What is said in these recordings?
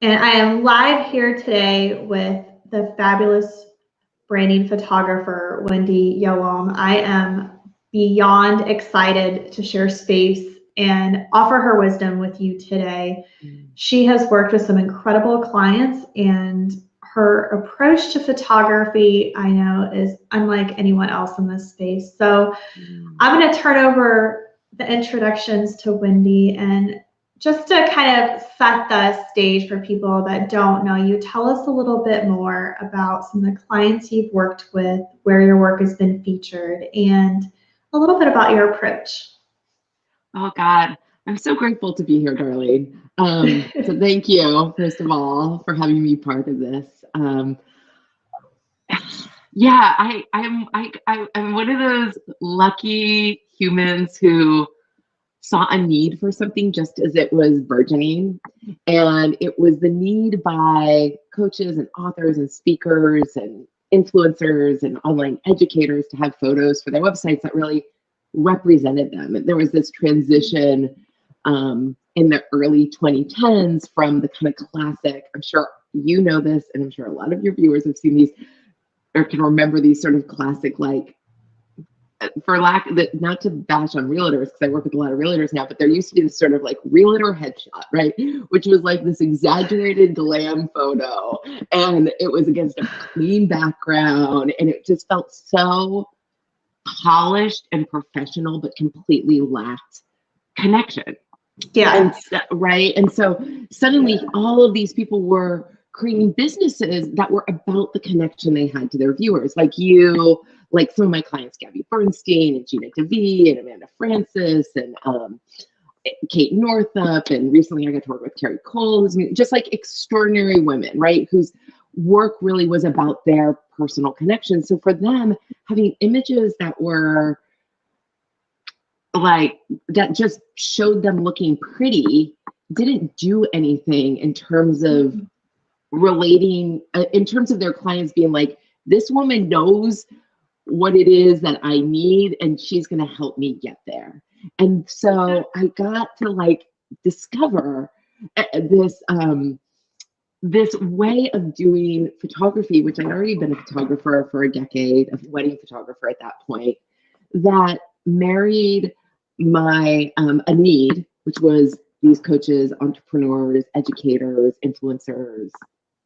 And I am live here today with the fabulous branding photographer, Wendy Yoam. I am beyond excited to share space and offer her wisdom with you today. She has worked with some incredible clients, and her approach to photography, I know, is unlike anyone else in this space. So I'm going to turn over the introductions to Wendy, and just to kind of set the stage for people that don't know you, tell us a little bit more about some of the clients you've worked with, where your work has been featured, and a little bit about your approach. Oh God, I'm so grateful to be here, darling. So thank you, first of all, for having me part of this. Yeah, I'm one of those lucky humans who saw a need for something just as it was burgeoning. And it was the need by coaches and authors and speakers and influencers and online educators to have photos for their websites that really represented them. And there was this transition in the early 2010s from the kind of classic, I'm sure you know this, and I'm sure a lot of your viewers have seen these or can remember these sort of classic, like, for lack of not to bash on realtors, because I work with a lot of realtors now, but there used to be this sort of like realtor headshot, right? Which was like this exaggerated glam photo, and it was against a clean background, and it just felt so polished and professional, but completely lacked connection. Yeah. Right. And so suddenly all of these people were creating businesses that were about the connection they had to their viewers, like you, like some of my clients, Gabby Bernstein and Gina DeVee and Amanda Francis and Kate Northup. And recently I got to work with Carrie Cole, just like extraordinary women, right? Whose work really was about their personal connection. So for them, having images that were like, that just showed them looking pretty didn't do anything in terms of relating, in terms of their clients being like, this woman knows what it is that I need and she's going to help me get there. And so I got to like discover this this way of doing photography, which I'd already been a photographer for a decade, a wedding photographer at that point, that married my a need, which was these coaches, entrepreneurs, educators, influencers,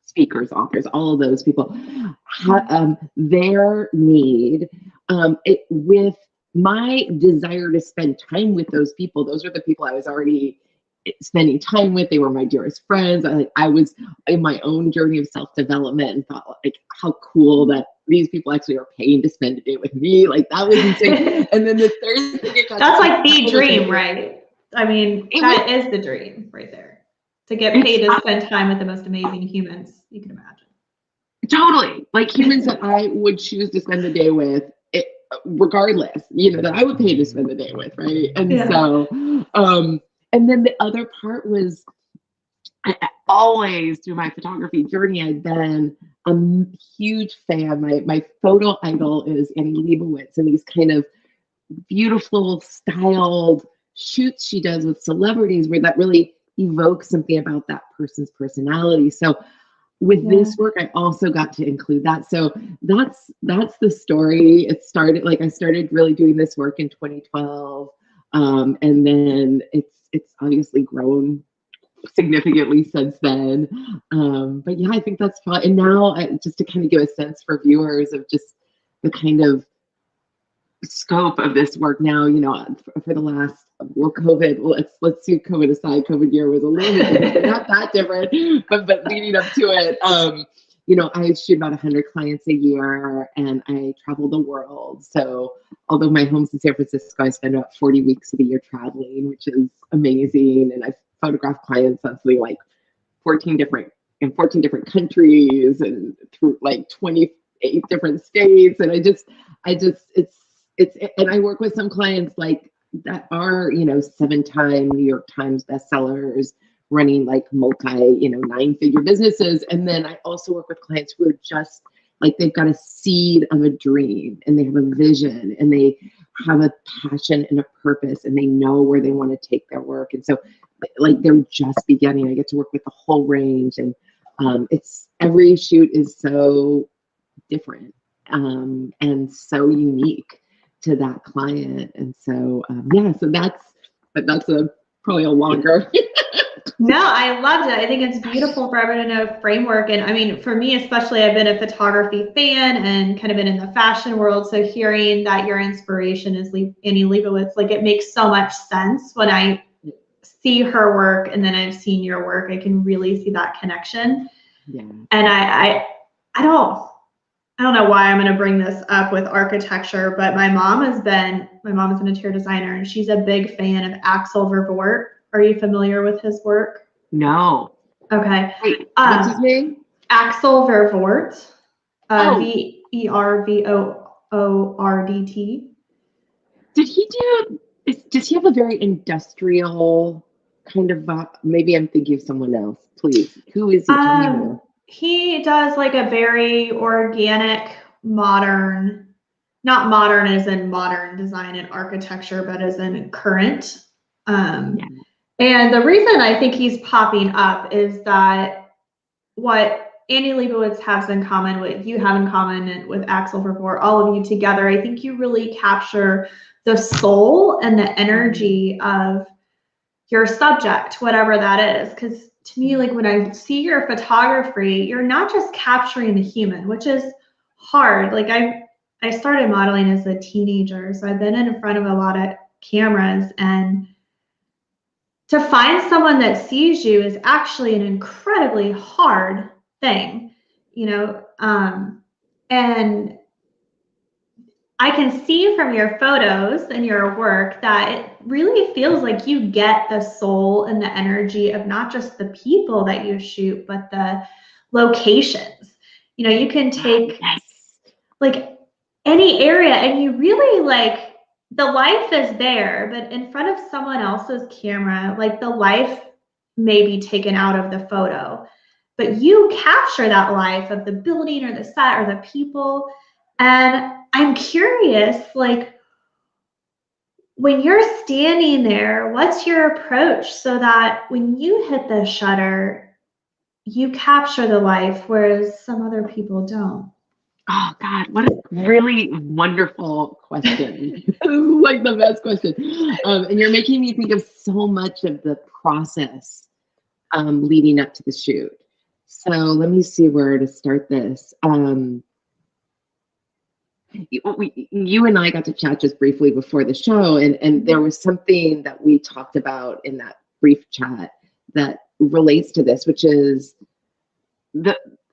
speakers, authors, all of those people, their need with my desire to spend time with those people. Those are the people I was already spending time with. They were my dearest friends. I was in my own journey of self-development and thought like how cool that these people actually are paying to spend a day with me. Like that was insane. And then the third thing, that's like the dream, right? I mean, that is the dream right there. To get paid to spend time with the most amazing humans you can imagine. Totally. Like humans that I would choose to spend the day with, regardless, you know, that I would pay to spend the day with, right? And so, and then the other part was, I always through my photography journey, I've been a huge fan. My photo idol is Annie Leibovitz, and these kind of beautiful styled shoots she does with celebrities where that really evokes something about that person's personality. So with this work, I also got to include that. So that's the story. It started, like I started really doing this work in 2012. And then it's obviously grown significantly since then. But yeah, I think that's fun. And now just to kind of give a sense for viewers of just the kind of scope of this work now, you know, for the last, well, COVID, let's do COVID aside. COVID year was a little bit different, not that different, but leading up to it, you know, I shoot about 100 clients a year and I travel the world. So although my home's in San Francisco, I spend about 40 weeks of the year traveling, which is amazing. And I photograph clients on something like 14 different countries and through like 28 different states. And and I work with some clients like that are, you know, 7-time New York Times bestsellers, running like multi, you know, 9-figure businesses. And then I also work with clients who are just like, they've got a seed of a dream and they have a vision and they have a passion and a purpose and they know where they want to take their work. And so like they're just beginning. I get to work with the whole range, and it's every shoot is so different and so unique to that client. And so yeah, so that's a probably a longer. No, I loved it. I think it's beautiful for everyone to know framework. And I mean, for me especially, I've been a photography fan and kind of been in the fashion world. So hearing that your inspiration is Annie Leibovitz, like it makes so much sense when I see her work and then I've seen your work. I can really see that connection. Yeah. And I don't know why I'm going to bring this up with architecture, but my mom is an interior designer, and she's a big fan of Axel Vervoort. Are you familiar with his work? No. Okay. Wait, what's his name? Axel Vervoort. Vervoordt. Does he have a very industrial kind of maybe I'm thinking of someone else. Please. Who is he? Tell me more. He does like a very organic, modern, not modern as in modern design and architecture, but as in current. And the reason I think he's popping up is that what Annie Leibovitz has in common, what you have in common, and with Axel Vervoort, all of you together, I think you really capture the soul and the energy of your subject, whatever that is. Because to me, like when I see your photography, you're not just capturing the human, which is hard. Like I started modeling as a teenager, so I've been in front of a lot of cameras, and to find someone that sees you is actually an incredibly hard thing, and I can see from your photos and your work that it really feels like you get the soul and the energy of not just the people that you shoot, but the locations. You can take like any area and you really like, the life is there, but in front of someone else's camera, like the life may be taken out of the photo, but you capture that life of the building or the set or the people. And I'm curious, like when you're standing there, what's your approach so that when you hit the shutter, you capture the life, whereas some other people don't? Oh God, what a really wonderful question. Like the best question. And you're making me think of so much of the process leading up to the shoot. So let me see where to start this. You and I got to chat just briefly before the show, and there was something that we talked about in that brief chat that relates to this, which is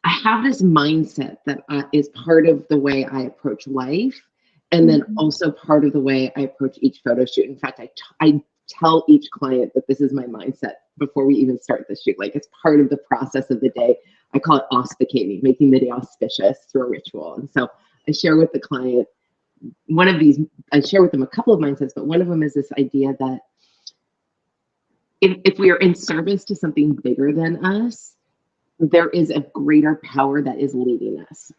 I have this mindset that is part of the way I approach life, and then also part of the way I approach each photo shoot. In fact, I tell each client that this is my mindset before we even start the shoot. Like it's part of the process of the day. I call it auspicating, making the day auspicious through a ritual. And so I share with the client I share with them a couple of mindsets, but one of them is this idea that if we are in service to something bigger than us, there is a greater power that is leading us.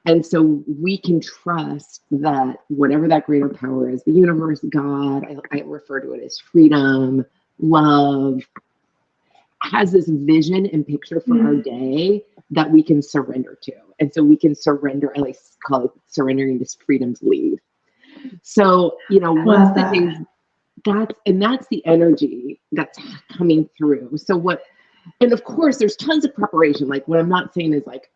And so we can trust that whatever that greater power is, the universe, God, I refer to it as freedom, love, has this vision and picture for our day that we can surrender to. And so we can surrender, I like to call it surrendering to freedom's lead. So, once the day, that's the energy that's coming through. So and of course there's tons of preparation. Like what I'm not saying is like,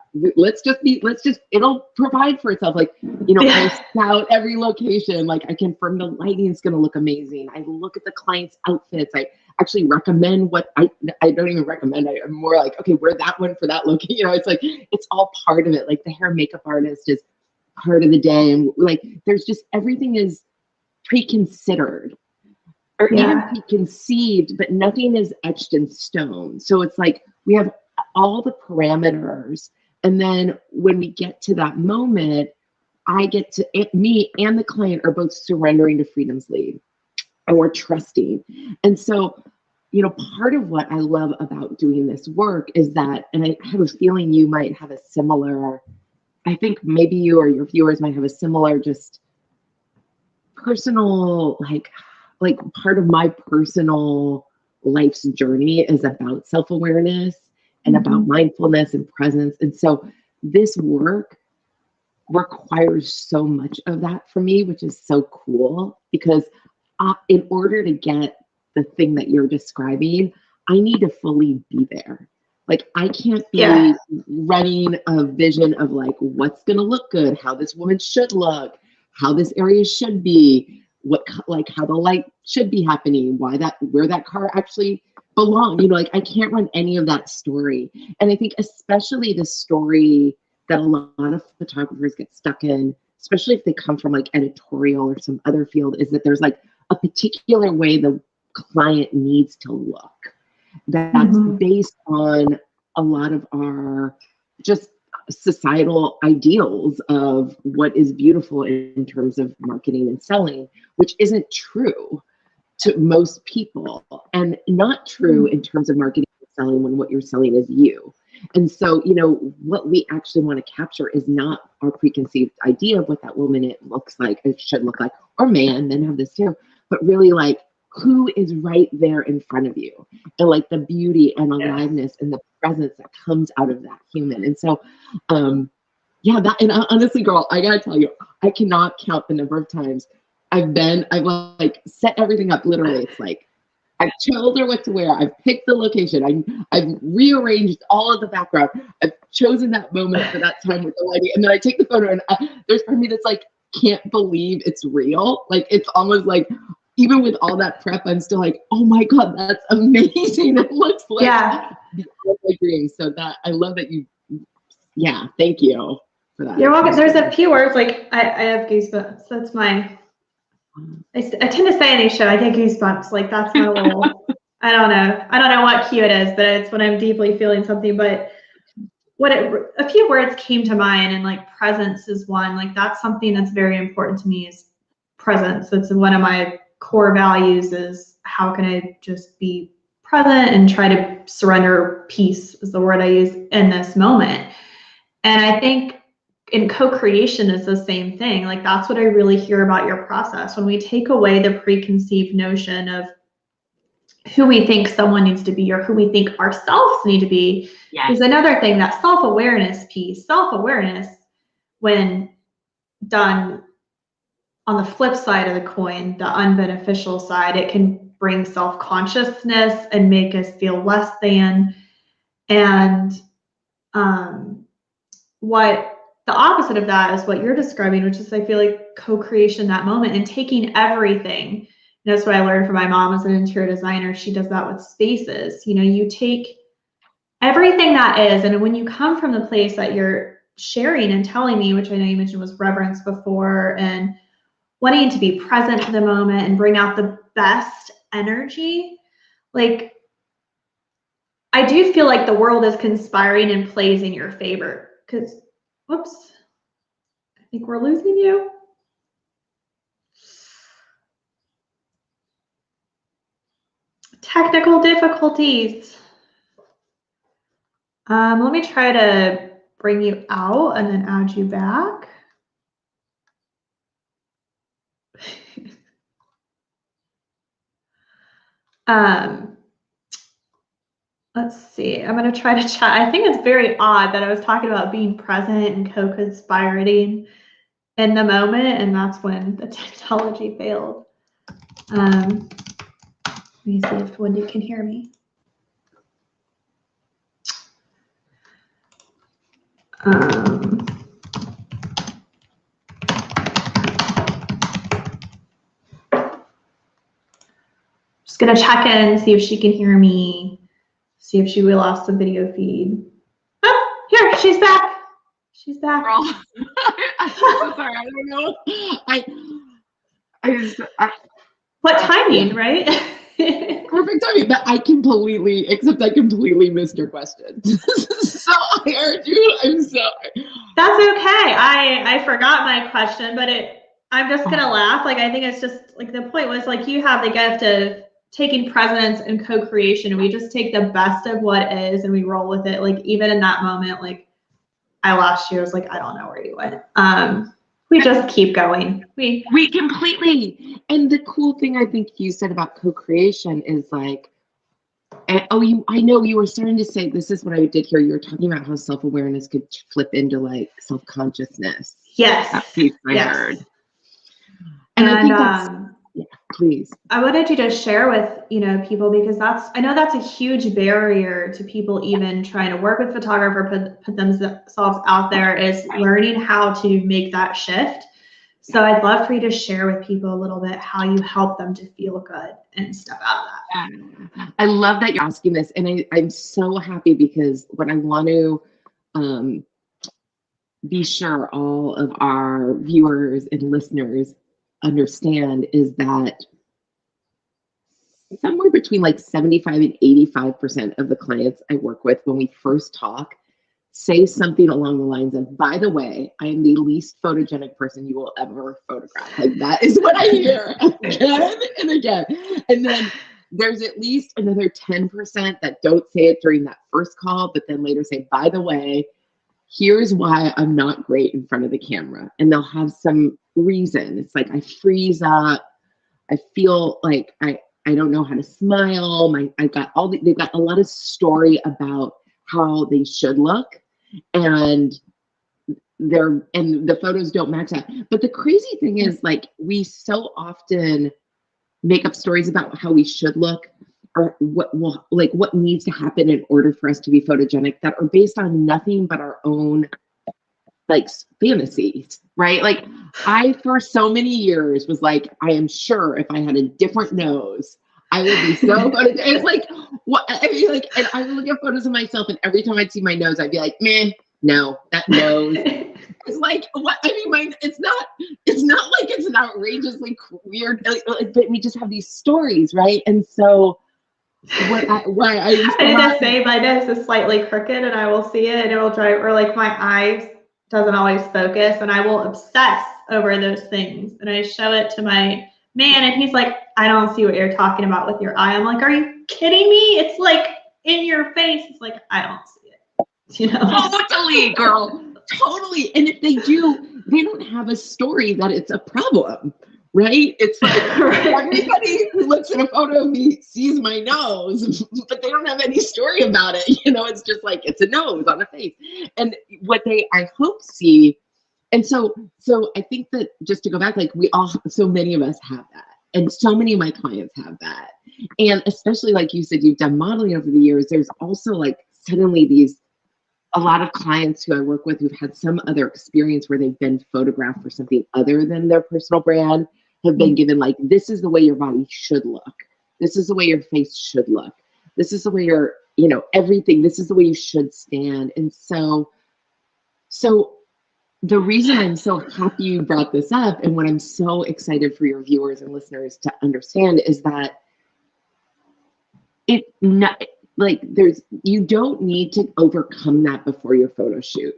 it'll provide for itself. Like, I scout every location. Like I confirm the lighting is going to look amazing. I look at the client's outfits. I actually recommend what I don't even recommend. I'm more like, okay, wear that one for that look. It's like, it's all part of it. Like the hair and makeup artist is part of the day. And like, there's just, everything is pre-considered. Or even preconceived, but nothing is etched in stone. So it's like we have all the parameters. And then when we get to that moment, me and the client are both surrendering to freedom's lead, and we're trusting. And so, part of what I love about doing this work is that, and I have a feeling you might have a similar, I think maybe you or your viewers might have a similar just personal, like part of my personal life's journey is about self-awareness and about mindfulness and presence. And so this work requires so much of that for me, which is so cool, because in order to get the thing that you're describing, I need to fully be there. Like, I can't be running a vision of like what's going to look good, how this woman should look, how this area should be, what, like how the light should be happening, where that car actually belongs. You know, like I can't run any of that story. And I think especially the story that a lot of photographers get stuck in, especially if they come from like editorial or some other field, is that there's like a particular way the client needs to look that's based on a lot of our just societal ideals of what is beautiful in terms of marketing and selling, which isn't true to most people, and not true in terms of marketing and selling when what you're selling is you. And so, you know, what we actually want to capture is not our preconceived idea of what that woman it looks like, it should look like, or man, men have this too, but really like who is right there in front of you, and like the beauty and aliveness and the presence that comes out of that human. And so, and honestly, girl, I gotta tell you, I cannot count the number of times I've like set everything up. Literally, it's like, I've told her what to wear. I've picked the location. I've rearranged all of the background. I've chosen that moment for that time with the lady. And then I take the photo, and there's part of me that's like, can't believe it's real. Like, it's almost like, even with all that prep, I'm still like, oh my God, that's amazing. It looks like my dream. So that, I love that you, thank you for that. You're welcome. There's a few words, like I have goosebumps. That's I tend to say in these shows, I get goosebumps. Like, that's my little, I don't know what cue it is, but it's when I'm deeply feeling something. But a few words came to mind, and like presence is one. Like, that's something that's very important to me, is presence. That's one of my core values, is how can I just be present and try to surrender peace, is the word I use in this moment. And I think in co-creation is the same thing. Like, that's what I really hear about your process. When we take away the preconceived notion of who we think someone needs to be, or who we think ourselves need to be, is another thing, that self-awareness piece. Self-awareness, when done on the flip side of the coin, the unbeneficial side, it can bring self-consciousness and make us feel less than. And what the opposite of that is what you're describing, which is, I feel like, co-creation, that moment, and taking everything. And that's what I learned from my mom as an interior designer. She does that with spaces. You know, you take everything that is, and when you come from the place that you're sharing and telling me, which I know you mentioned was reverence before, and wanting to be present to the moment and bring out the best energy, like, I do feel like the world is conspiring and plays in your favor. Because, whoops, I think we're losing you. Technical difficulties. Let me try to bring you out and then add you back. Let's see, I'm going to try to chat. I think it's very odd that I was talking about being present and co-conspiring in the moment, and that's when the technology failed. Let me see if Wendy can hear me. Just going to check in, see if she can hear me. See if she lost the video feed. Oh, here, she's back. She's back. Girl. I'm so sorry. I don't know. What timing, right? Perfect timing. But I completely missed your question. So I heard you. I'm sorry. That's okay. I forgot my question, but I'm just gonna laugh. Like, I think it's just like, the point was, like, you have the gift of taking presence and co-creation. We just take the best of what is and we roll with it. Like, even in that moment, like, I lost you. I was like, I don't know where you went. We just keep going. We completely. And the cool thing I think you said about co-creation is, like, And, I know you were starting to say, this is what I did here. You were talking about how self-awareness could flip into like self-consciousness. Yes. That piece I Yes. heard. And I think that's, yeah, please. I wanted you to share with, people, because I know that's a huge barrier to people even trying to work with photographer, put themselves out there, is learning how to make that shift. So I'd love for you to share with people a little bit how you help them to feel good and step out of that. Yeah. I love that you're asking this. And I'm so happy, because what I want to be sure all of our viewers and listeners understand is that somewhere between like 75 and 85% of the clients I work with, when we first talk, say something along the lines of, by the way, I am the least photogenic person you will ever photograph. Like, that is what I hear again and again. And then there's at least another 10% that don't say it during that first call, but then later say, by the way, here's why I'm not great in front of the camera. And they'll have some reason. It's like, I freeze up. I feel like I don't know how to smile. They've got a lot of story about how they should look, and the photos don't match that. But the crazy thing is, like, we so often make up stories about how we should look, or what needs to happen in order for us to be photogenic, that are based on nothing but our own like fantasies, right? Like, I for so many years was like, I am sure if I had a different nose, I would be so photogenic. It's like, what I mean, like, and I would look at photos of myself, and every time I'd see my nose, I'd be like, meh, no, that nose. It's like, what? I mean, it's not like it's an outrageously weird, but we just have these stories, right? And so I need to say my nose is slightly crooked, and I will see it, and it will drive, or like my eyes doesn't always focus, and I will obsess over those things, and I show it to my man, and he's like, I don't see what you're talking about with your eye. I'm like, are you kidding me? It's like in your face. It's like, I don't see it. Totally, girl. Totally. And if they do, they don't have a story that it's a problem, right? It's like, everybody who looks at a photo of me sees my nose, but they don't have any story about it. It's just like, it's a nose on a face. And what they, I hope, see. And so I think that, just to go back, like, so many of us have that. And so many of my clients have that. And especially, like you said, you've done modeling over the years. There's also like suddenly a lot of clients who I work with who've had some other experience where they've been photographed for something other than their personal brand, have been given like, this is the way your body should look. This is the way your face should look. This is the way your, everything, this is the way you should stand. And so the reason I'm so happy you brought this up, and what I'm so excited for your viewers and listeners to understand, is that you don't need to overcome that before your photo shoot,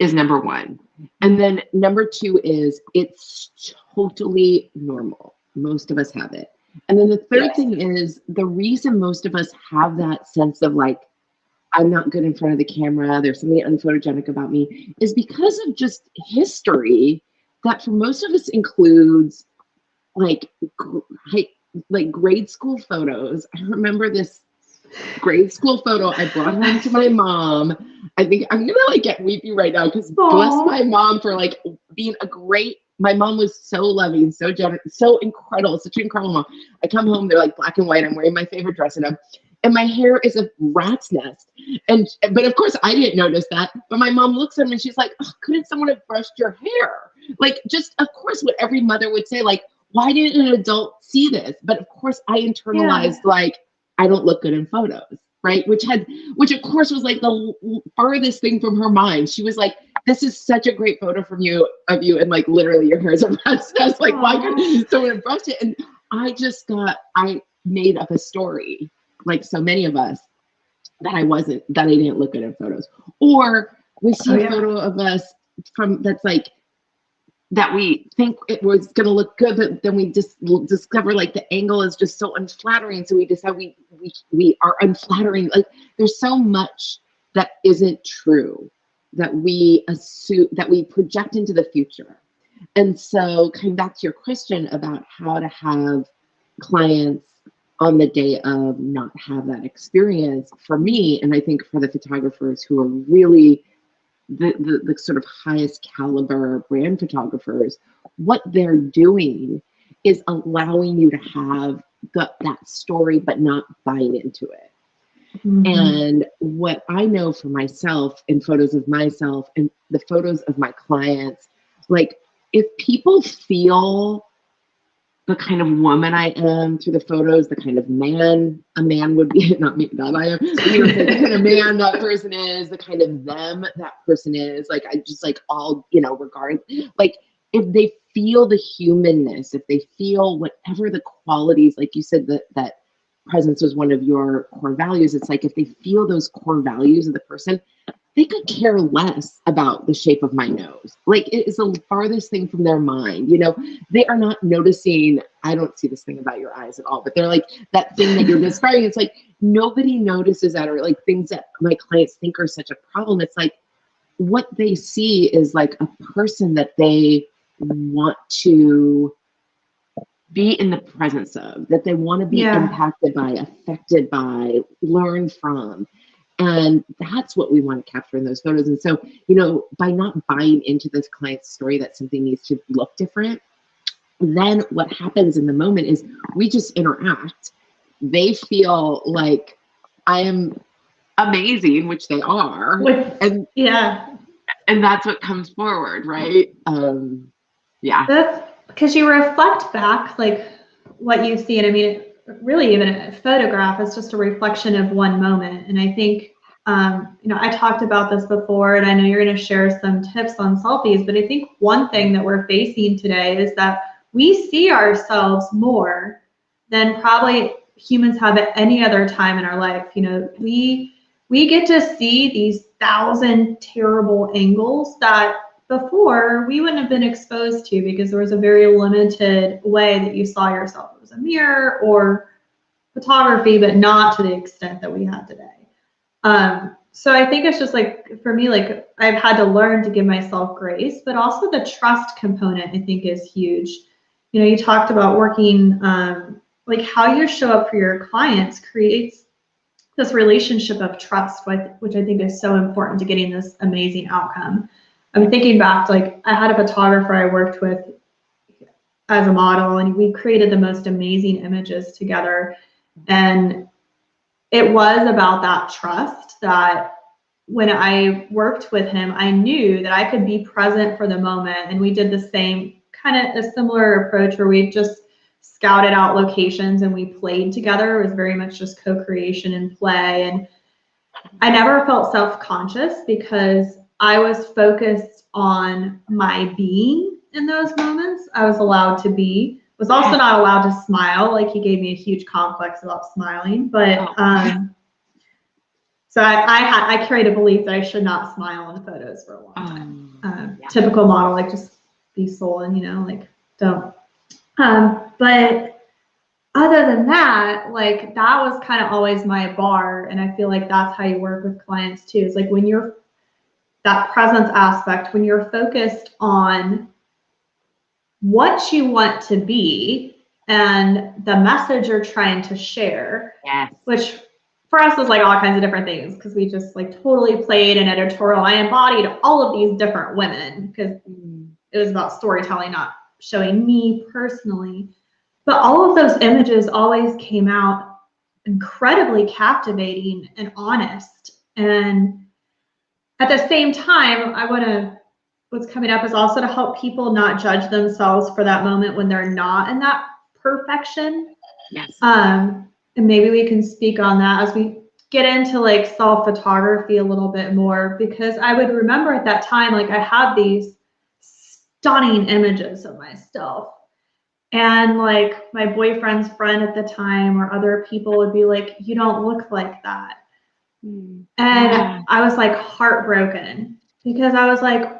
is number one. And then number two is, it's totally normal. Most of us have it. And then the third thing is, the reason most of us have that sense of like, I'm not good in front of the camera, there's something unphotogenic about me, is because of just history that for most of us includes like grade school photos. I remember this grade school photo I brought home to my mom. I think I'm gonna like get weepy right now, because bless my mom for like being my mom was so loving, so generous, so incredible, such an incredible mom. I come home, they're like black and white, I'm wearing my favorite dress in them, and my hair is a rat's nest. But of course I didn't notice that. But my mom looks at me and she's like, oh, couldn't someone have brushed your hair? Like, just, of course, what every mother would say, like, why didn't an adult see this? But of course I internalized, like, I don't look good in photos, right? Which of course was like the farthest thing from her mind. She was like, this is such a great photo of you, and like literally your hair is a rat's nest. Like, why couldn't someone have brushed it? And I made up a story, like so many of us, that I didn't look good in photos. Or we see a photo of us that's like, that we think it was going to look good, but then we just discover like the angle is just so unflattering. So we decide we are unflattering. Like, there's so much that isn't true that we assume, that we project into the future. And so, coming back to your question about how to have clients on the day of not have that experience for me. And I think for the photographers who are really the sort of highest caliber brand photographers, what they're doing is allowing you to have that story, but not buying into it. Mm-hmm. And what I know for myself in photos of myself and the photos of my clients, like if people feel the kind of woman I am through the photos, the kind of man a man would be, not me, that I am, the kind of man that person is, the kind of them that person is, like, I just like all, regard, like if they feel the humanness, if they feel whatever the qualities, like you said, that presence was one of your core values. It's like, if they feel those core values of the person, they could care less about the shape of my nose. Like it is the farthest thing from their mind. They are not noticing, I don't see this thing about your eyes at all, but they're like that thing that you're describing. It's like, nobody notices that, or like things that my clients think are such a problem. It's like, what they see is like a person that they want to be in the presence of, that they want to be impacted by, affected by, learn from. And that's what we want to capture in those photos. And so, by not buying into this client's story that something needs to look different, then what happens in the moment is we just interact. They feel like I am amazing, which they are. And that's what comes forward, right? That's because you reflect back like what you see. And I mean, really, even a photograph is just a reflection of one moment. And I think, I talked about this before, and I know you're going to share some tips on selfies, but I think one thing that we're facing today is that we see ourselves more than probably humans have at any other time in our life. We get to see these 1,000 terrible angles that before we wouldn't have been exposed to, because there was a very limited way that you saw yourself. It was a mirror or photography, but not to the extent that we have today. So I think it's just like, for me, like I've had to learn to give myself grace, but also the trust component I think is huge. You talked about working, like how you show up for your clients creates this relationship of trust, which I think is so important to getting this amazing outcome. I'm thinking back to, like, I had a photographer I worked with as a model, and we created the most amazing images together. And it was about that trust that when I worked with him, I knew that I could be present for the moment. And we did the same, kind of a similar approach where we just scouted out locations and we played together. It was very much just co-creation and play. And I never felt self-conscious because I was focused on my being in those moments. I was allowed to be. Was also not allowed to smile. Like, he gave me a huge complex about smiling, but so I carried a belief that I should not smile in photos for a long time. Typical model, like just be sullen, like don't. But other than that, like that was kind of always my bar, and I feel like that's how you work with clients too. Is like when you're that presence aspect, when you're focused on what you want to be and the message you're trying to share, which for us was like all kinds of different things, because we just like totally played an editorial. I embodied all of these different women because it was about storytelling, not showing me personally. But all of those images always came out incredibly captivating and honest. And at the same time, what's coming up is also to help people not judge themselves for that moment when they're not in that perfection. And maybe we can speak on that as we get into like self-photography a little bit more, because I would remember at that time, like I had these stunning images of myself, and like my boyfriend's friend at the time or other people would be like, "You don't look like that." And I was like heartbroken, because I was like,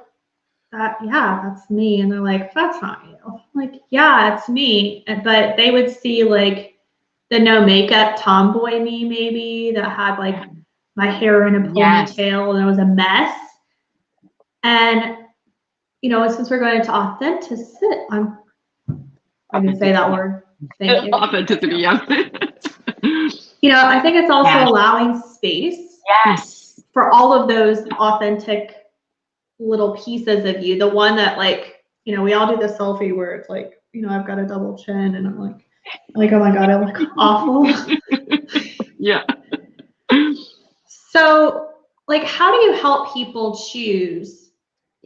that's me. And they're like, "That's not you." I'm like, "Yeah, it's me." But they would see like the no makeup tomboy me, maybe, that had like my hair in a ponytail and it was a mess. And since we're going into authenticity, I can say that word. Thank you. Authenticity, yeah. I think it's also Yes. allowing space Yes. for all of those authentic little pieces of you. The one that like, we all do the selfie where it's like, I've got a double chin and I'm like, oh my God, I look awful. Yeah. So like, how do you help people choose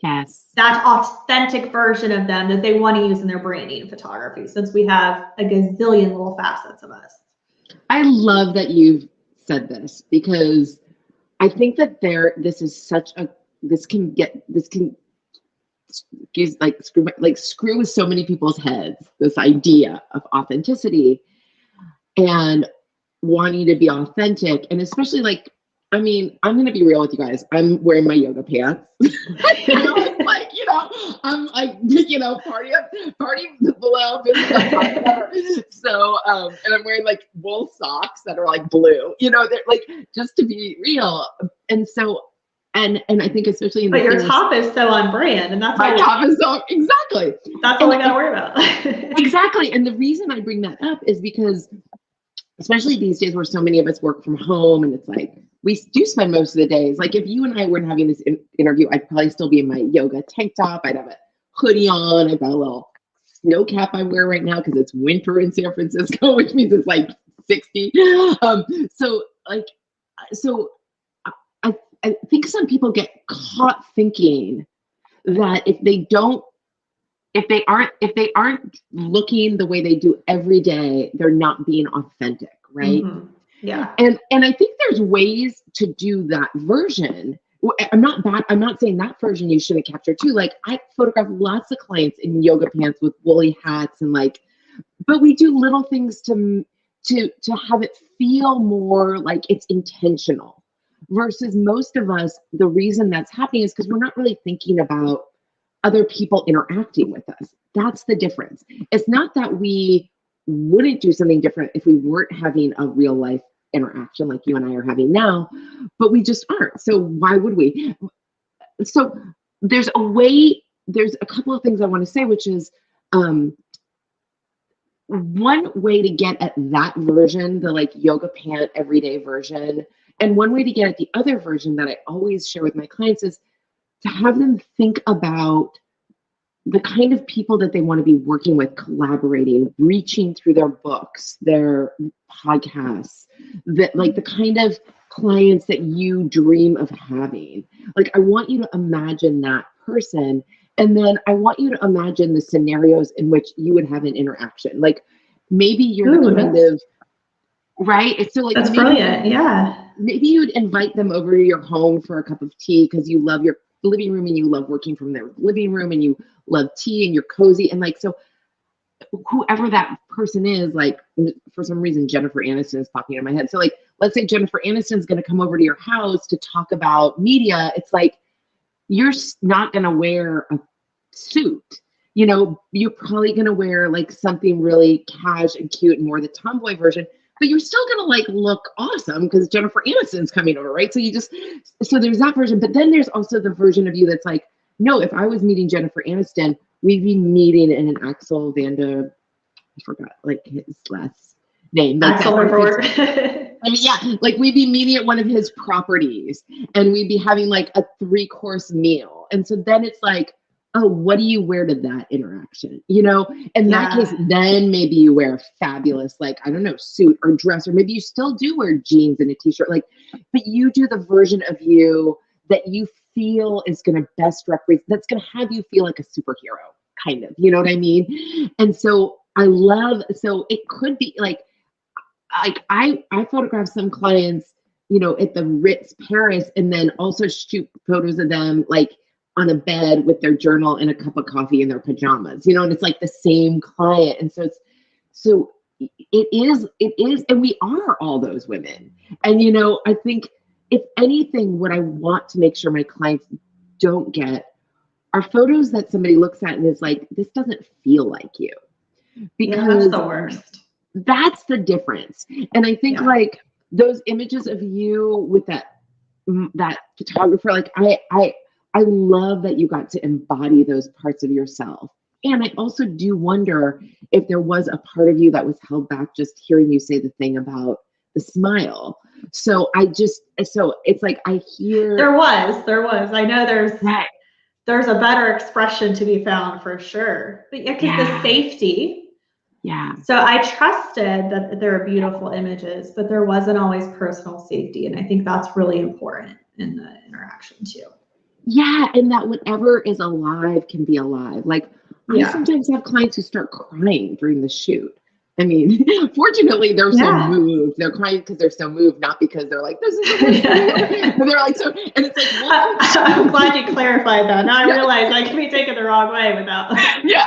Yes. that authentic version of them that they want to use in their branding and photography, since we have a gazillion little facets of us? I love that you've said this, because I think that this can screw with so many people's heads, this idea of authenticity and wanting to be authentic. And especially like, I mean, I'm going to be real with you guys. I'm wearing my yoga pants. Like, I'm like, party below, business up, whatever. So, and I'm wearing like wool socks that are like blue, they're like, just to be real. And so, and I think especially in but your top is so on brand, and that's my top is so, exactly. That's all I got to worry about. Exactly. And the reason I bring that up is because, especially these days where so many of us work from home, and it's like, we do spend most of the days, like if you and I weren't having this interview, I'd probably still be in my yoga tank top. I'd have a hoodie on. I've got a little snow cap I wear right now because it's winter in San Francisco, which means it's like 60. I think some people get caught thinking that if they aren't looking the way they do every day, they're not being authentic, right? Mm-hmm. Yeah. And I think there's ways to do that version. I'm not saying that version you shouldn't capture too. Like I photograph lots of clients in yoga pants with woolly hats and but we do little things to have it feel more like it's intentional, versus most of us, the reason that's happening is because we're not really thinking about other people interacting with us. That's the difference. It's not that we wouldn't do something different if we weren't having a real life interaction like you and I are having now, but we just aren't. So why would we? So there's a couple of things I want to say, which is one way to get at that version, the like yoga pant everyday version, and one way to get at the other version that I always share with my clients is to have them think about the kind of people that they want to be working with, collaborating, reaching through their books, their podcasts, that like the kind of clients that you dream of having. Like, I want you to imagine that person. And then I want you to imagine the scenarios in which you would have an interaction. Like maybe you're the kind of, right? It's so like, that's brilliant. Yeah. Maybe you'd invite them over to your home for a cup of tea because you love your living room and you love working from their living room and you love tea and you're cozy. And like, so whoever that person is, like for some reason, Jennifer Aniston is popping in my head. So like, let's say Jennifer Aniston's going to come over to your house to talk about media. It's like, you're not going to wear a suit. You're probably going to wear like something really cash and cute and more the tomboy version, but you're still going to like look awesome because Jennifer Aniston's coming over, right? So there's that version, but then there's also the version of you that's like, no, if I was meeting Jennifer Aniston, we'd be meeting in an Axel Vander, I forgot like his last name. Axel I mean, yeah, like we'd be meeting at one of his properties and we'd be having like a 3-course meal. And so then it's like, oh, what do you wear to that interaction? In that case, then maybe you wear a fabulous, like, I don't know, suit or dress, or maybe you still do wear jeans and a t-shirt, like, but you do the version of you that you feel is going to best represent, that's going to have you feel like a superhero, kind of, you know what I mean? And so so it could be like I photograph some clients, at the Ritz Paris, and then also shoot photos of them like on a bed with their journal and a cup of coffee in their pajamas, and it's like the same client. And so it is, and we are all those women. And, I think if anything, what I want to make sure my clients don't get are photos that somebody looks at and is like, this doesn't feel like you. Because that's the worst. That's the difference. And I think like those images of you with that photographer, like I love that you got to embody those parts of yourself. And I also do wonder if there was a part of you that was held back just hearing you say the thing about the smile. So it's like I hear There was. I know right. there's a better expression to be found for sure. But yeah, because the safety. Yeah. So I trusted that there are beautiful images, but there wasn't always personal safety. And I think that's really important in the interaction too. Yeah, and that whatever is alive can be alive. Like I sometimes have clients who start crying during the shoot. I mean, fortunately, they're so moved. They're crying because they're so moved, not because they're like, this is the worst thing. But they're like, so, and it's like, well, I'm glad you clarified that. Now I realize I can be taken the wrong way without. Yeah,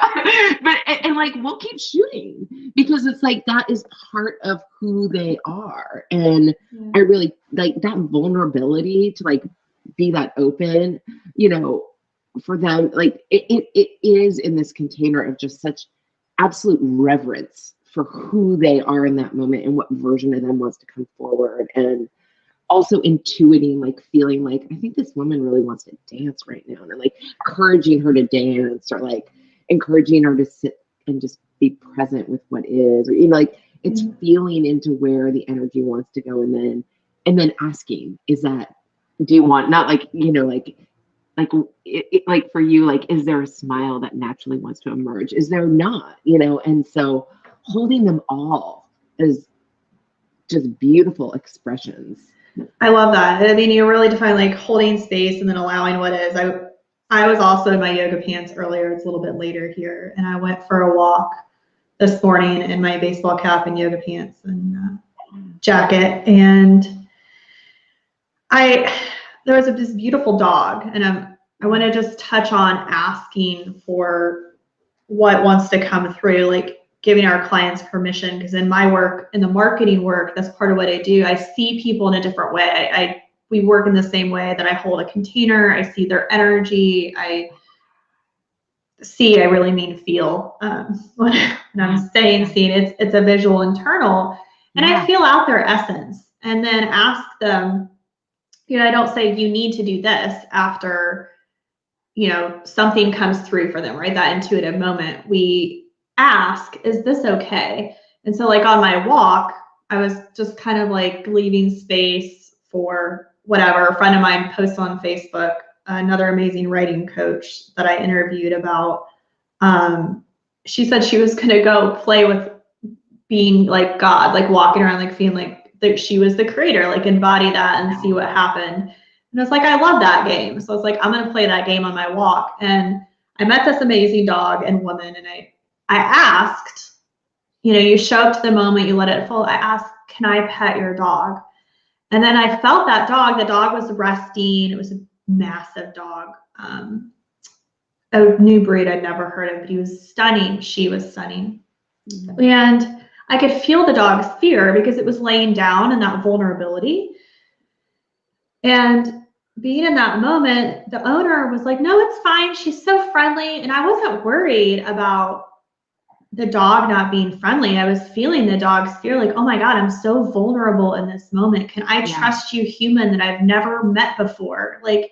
but and like we'll keep shooting because it's like that is part of who they are, and I really like that vulnerability to like be that open, you know, for them. Like it is in this container of just such absolute reverence for who they are in that moment and what version of them wants to come forward, and also intuiting, like feeling like I think this woman really wants to dance right now, and like encouraging her to dance, or like encouraging her to sit and just be present with what is, or you know, like it's feeling into where the energy wants to go, and then asking, is that, do you want, not like, you know, like like for you, like, is there a smile that naturally wants to emerge? Is there not, you know? And so holding them all is just beautiful expressions. I love that. I mean, you really define like holding space and then allowing what is. I was also in my yoga pants earlier. It's a little bit later here, and I went for a walk this morning in my baseball cap and yoga pants and jacket, and there was this beautiful dog, and I want to just touch on asking for what wants to come through, like giving our clients permission, because in my work, in the marketing work, that's part of what I do. I see people in a different way. We work in the same way that I hold a container. I see their energy. I really mean feel. When I'm saying seeing, it's a visual internal, and I feel out their essence, and then ask them, you know, I don't say you need to do this after, you know, something comes through for them, right? That intuitive moment. We ask, is this okay? And so like on my walk, I was just kind of like leaving space for whatever. A friend of mine posted on Facebook, another amazing writing coach that I interviewed about, she said she was going to go play with being like God, like walking around, like feeling like that she was the creator, like embody that and see what happened. And I was like, I love that game. So I was like, I'm going to play that game on my walk. And I met this amazing dog and woman, and I asked, you know, you show up to the moment, you let it fall. I asked, can I pet your dog? And then I felt that dog. The dog was resting. It was a massive dog, a new breed I'd never heard of, but he was stunning. She was stunning. Mm-hmm. And I could feel the dog's fear because it was laying down in that vulnerability. And being in that moment, the owner was like, no, it's fine. She's so friendly. And I wasn't worried about the dog not being friendly. I was feeling the dog's fear, like, oh my God, I'm so vulnerable in this moment. Can I trust you, human that I've never met before? Like,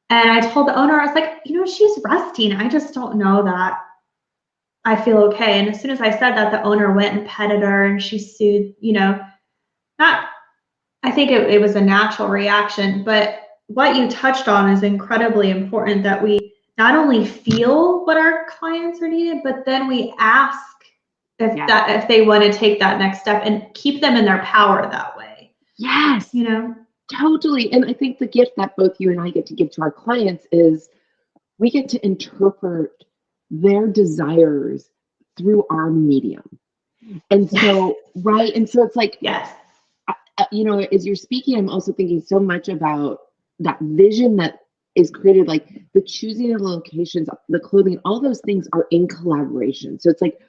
and I told the owner, I was like, you know, she's resting. I just don't know that I feel okay. And as soon as I said that, the owner went and petted her, and she soothed, you know, I think it was a natural reaction. But what you touched on is incredibly important, that we not only feel what our clients are needed, but then we ask if they want to take that next step and keep them in their power that way. Yes. You know? Totally. And I think the gift that both you and I get to give to our clients is we get to interpret their desires through our medium. And so, right. And so it's like, you know, as you're speaking, I'm also thinking so much about that vision that is created, like the choosing of the locations, the clothing, all those things are in collaboration. So it's like,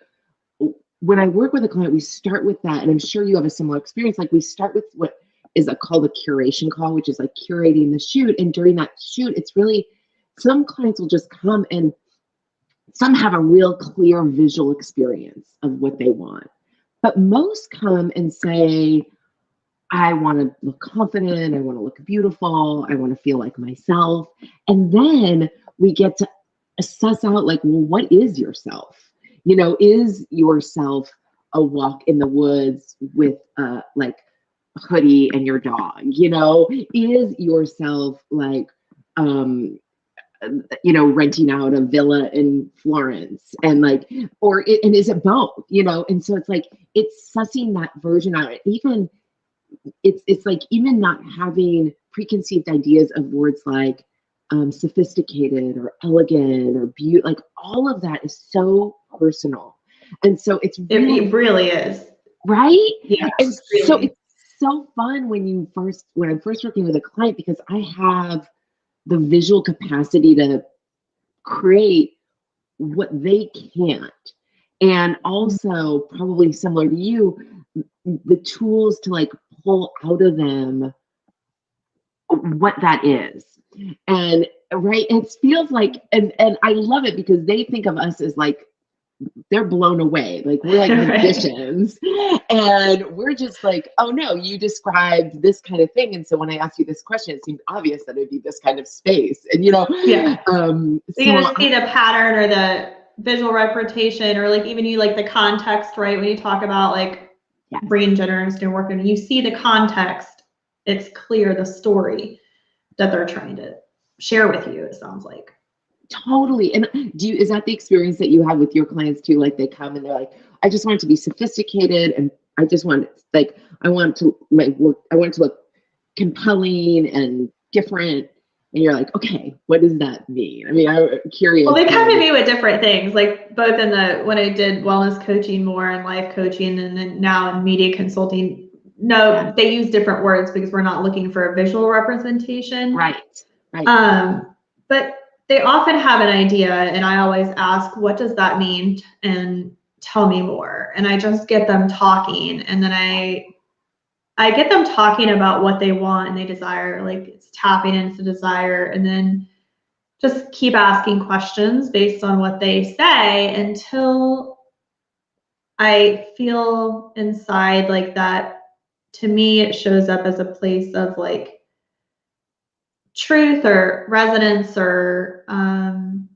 when I work with a client, we start with that. And I'm sure you have a similar experience. Like we start with what is called a curation call, which is like curating the shoot. And during that shoot, it's really, some clients will just come, and some have a real clear visual experience of what they want. But most come and say, I want to look confident. I want to look beautiful. I want to feel like myself. And then we get to assess out, like, well, what is yourself? You know, is yourself a walk in the woods with like a hoodie and your dog, you know? Is yourself like, you know, renting out a villa in Florence and like, and is it both, you know? And so it's like, it's sussing that version out. Even it's like even not having preconceived ideas of words like sophisticated or elegant or beauty, like all of that is so personal. And so it's really, It really is. right? Yeah. And really. so it's so fun when I'm first working with a client, because I have the visual capacity to create what they can't. And also, probably similar to you, the tools to like pull out of them what that is. And right, it feels like, and I love it because they think of us as like, they're blown away. Like we're like magicians. And we're just like, oh no, you described this kind of thing. And so when I asked you this question, it seemed obvious that it'd be this kind of space. And you know, yeah. So you just see the pattern or the visual representation, or like even you like the context, right? When you talk about like brain generators and working, you see the context, it's clear the story that they're trying to share with you, it sounds like. Totally. And is that the experience that you have with your clients too? Like they come and they're like, I just want it to be sophisticated, and I just want like, I want to look compelling and different. And you're like, okay, what does that mean? I mean, I'm curious. Well, they come to me with different things, like both when I did wellness coaching more and life coaching, and then now in media consulting. No, they use different words because we're not looking for a visual representation. Right. But they often have an idea, and I always ask, what does that mean? And tell me more. And I just get them talking, and then I get them talking about what they want and they desire, like it's tapping into desire, and then just keep asking questions based on what they say until I feel inside like that. To me, it shows up as a place of like truth or resonance, or I'm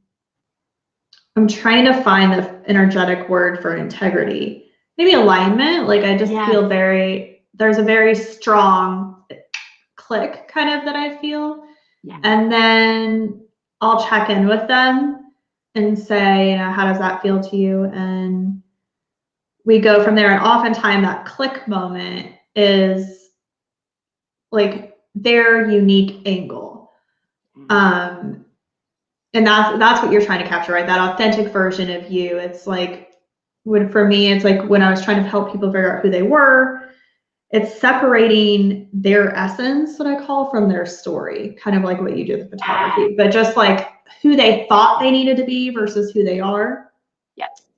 trying to find the energetic word for integrity. Maybe alignment. Like I just feel there's a very strong click kind of that I feel. Yeah. And then I'll check in with them and say, you know, how does that feel to you? And we go from there. And oftentimes that click moment is like their unique angle. And that's what you're trying to capture, right? That authentic version of you. It's like, for me, it's like when I was trying to help people figure out who they were, it's separating their essence, what I call, from their story, kind of like what you do with photography, but just like who they thought they needed to be versus who they are,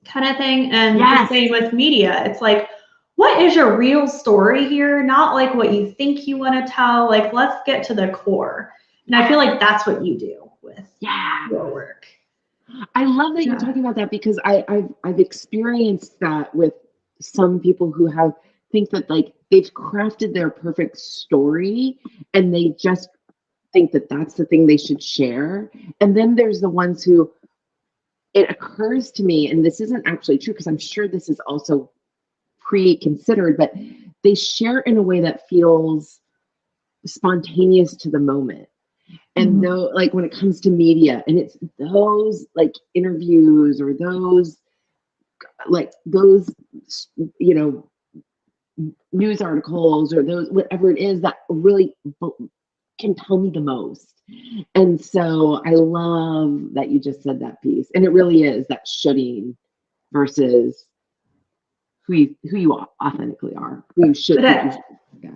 kind of thing. And the same with media. It's like, what is your real story here? Not like what you think you want to tell. Like, let's get to the core. And I feel like that's what you do with your work. I love that you're talking about that, because I've experienced that with some people who think that like they've crafted their perfect story and they just think that that's the thing they should share. And then there's the ones who, it occurs to me, and this isn't actually true because I'm sure this is also pre-considered, but they share in a way that feels spontaneous to the moment. And though, like when it comes to media, and it's those like interviews or those, you know, news articles or those, whatever it is that really can tell me the most. And so I love that you just said that piece. And it really is that shoulding versus who you authentically are, who you should be.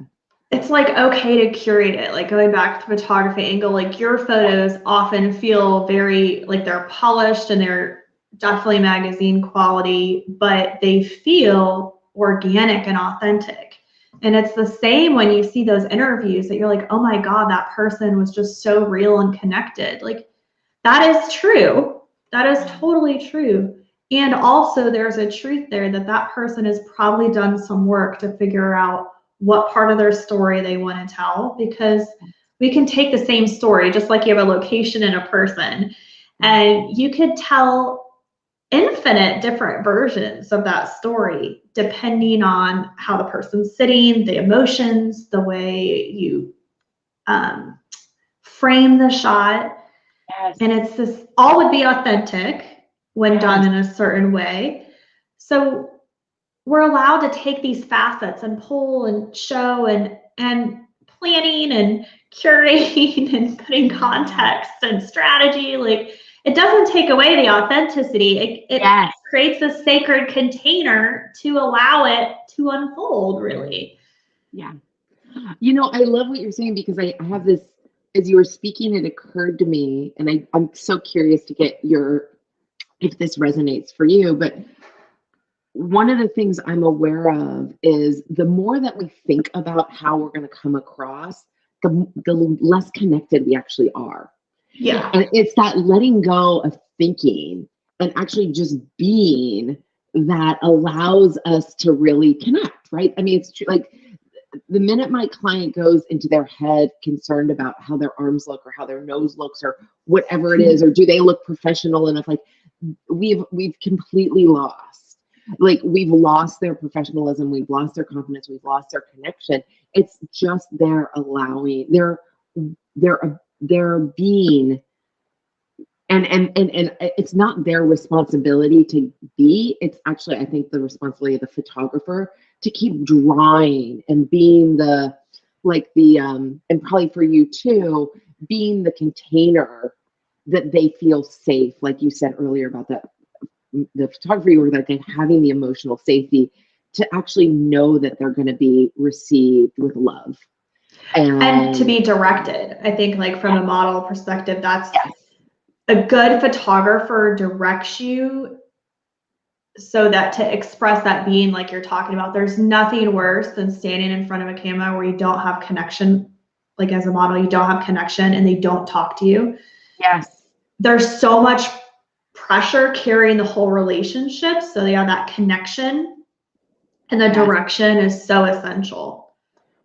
It's like okay to curate it. Like going back to the photography angle, like your photos often feel very like they're polished and they're definitely magazine quality, but they feel organic and authentic. And it's the same when you see those interviews that you're like, oh my God, that person was just so real and connected. Like that is true. That is totally true. And also there's a truth there that person has probably done some work to figure out what part of their story they want to tell, because we can take the same story, just like you have a location and a person, and you could tell infinite different versions of that story, depending on how the person's sitting, the emotions, the way you frame the shot. Yes. And it's this, all would be authentic when done in a certain way. So we're allowed to take these facets and pull and show and planning and curating and putting context and strategy. Like, it doesn't take away the authenticity. It creates a sacred container to allow it to unfold, really. Yeah. You know, I love what you're saying, because I have this, as you were speaking, it occurred to me, and I'm so curious to get if this resonates for you, but one of the things I'm aware of is the more that we think about how we're going to come across, the less connected we actually are. Yeah. And it's that letting go of thinking and actually just being that allows us to really connect, right? I mean, it's true. Like, the minute my client goes into their head concerned about how their arms look or how their nose looks or whatever it is, or do they look professional enough, like, we've completely lost. Like, we've lost their professionalism, we've lost their confidence, we've lost their connection. It's just their allowing, their being, and it's not their responsibility to be. It's actually, I think, the responsibility of the photographer to keep drawing and being and probably for you too, being the container that they feel safe, like you said earlier about the photography work, that they're having the emotional safety to actually know that they're going to be received with love and to be directed. I think, like, from a model perspective, that's a good photographer directs you so that to express that being, like you're talking about. There's nothing worse than standing in front of a camera where you don't have connection. Like, as a model, you don't have connection and they don't talk to you. Yes. There's so much pressure carrying the whole relationship. So yeah, that connection and the direction is so essential.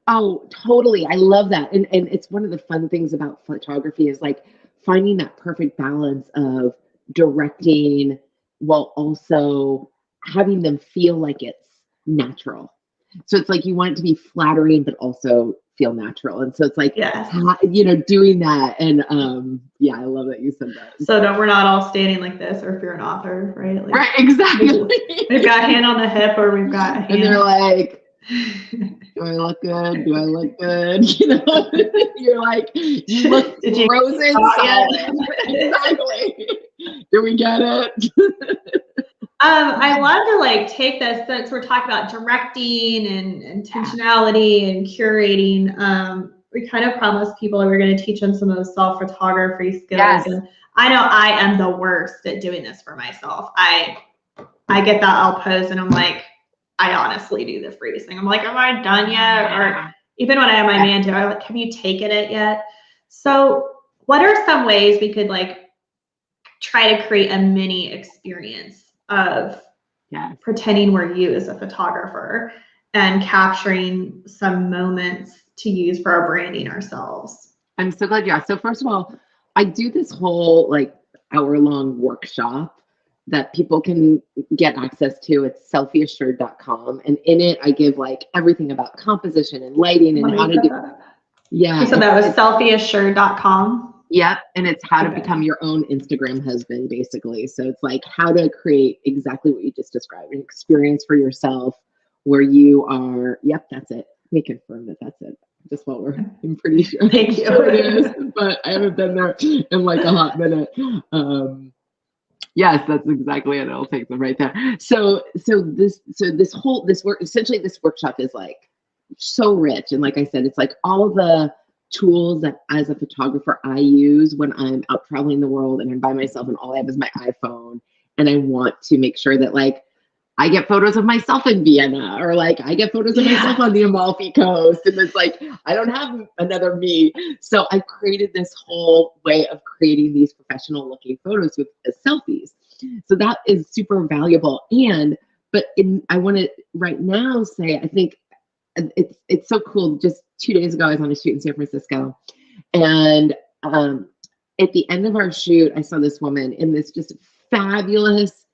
Oh, totally. I love that. And it's one of the fun things about photography is, like, finding that perfect balance of directing while also having them feel like it's natural. So it's like you want it to be flattering, but also feel natural. And so it's like, doing that. And I love that you said that. So we're not all standing like this, or if you're an author, right? Like, right, exactly. We've got a hand on the hip, or we've got a hand. And they're like, do I look good? Do I look good? You know, you're like, you look frozen solid. Exactly. Do we get it? I love to, like, take this, since we're talking about directing and intentionality and curating. We kind of promised people that we were going to teach them some of those self-photography skills. Yes. And I know I am the worst at doing this for myself. I get that I'll pose and I'm like, I honestly do the freezing. I'm like, am I done yet? Or even when I have my man do, I'm like, have you taken it yet? So what are some ways we could, like, try to create a mini experience of pretending we're you as a photographer and capturing some moments to use for our branding ourselves? I'm so glad you asked. So first of all, I do this whole, like, hour-long workshop that people can get access to. It's selfieassured.com. And in it, I give, like, everything about composition and lighting and how to do. Yeah. So that was selfieassured.com. Yep. And it's how to become your own Instagram husband, basically. So it's like how to create exactly what you just described, an experience for yourself where you are. Yep, that's it. Let me confirm that that's it. Just while I'm pretty sure. Thank you. Sure it is, but I haven't been there in, like, a hot minute. Yes, that's exactly it. It'll take them right there. So this workshop is, like, so rich. And like I said, it's like all the tools that as a photographer I use when I'm out traveling the world and I'm by myself and all I have is my iPhone. And I want to make sure that, like, I get photos of myself in Vienna, or, like, I get photos of myself on the Amalfi Coast. And it's like, I don't have another me. So I created this whole way of creating these professional looking photos with selfies. So that is super valuable. I want to right now say, I think it's so cool. Just 2 days ago, I was on a shoot in San Francisco. And at the end of our shoot, I saw this woman in this just fabulous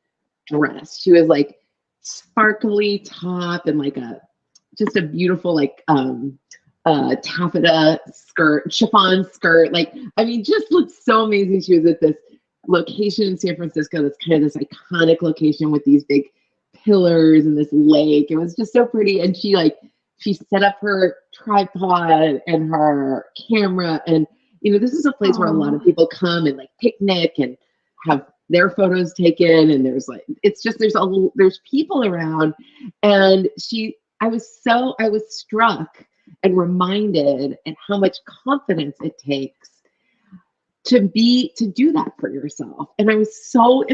dress. She was, like, sparkly top and like just a beautiful like taffeta skirt, chiffon skirt. Like, I mean, just looked so amazing. She was at this location in San Francisco that's kind of this iconic location with these big pillars and this lake. It was just so pretty. And she set up her tripod and her camera. And, you know, this is a place where a lot of people come and like picnic and have their photos taken. And there's like, it's just, there's people around. And I was struck and reminded and how much confidence it takes to do that for yourself. And I was so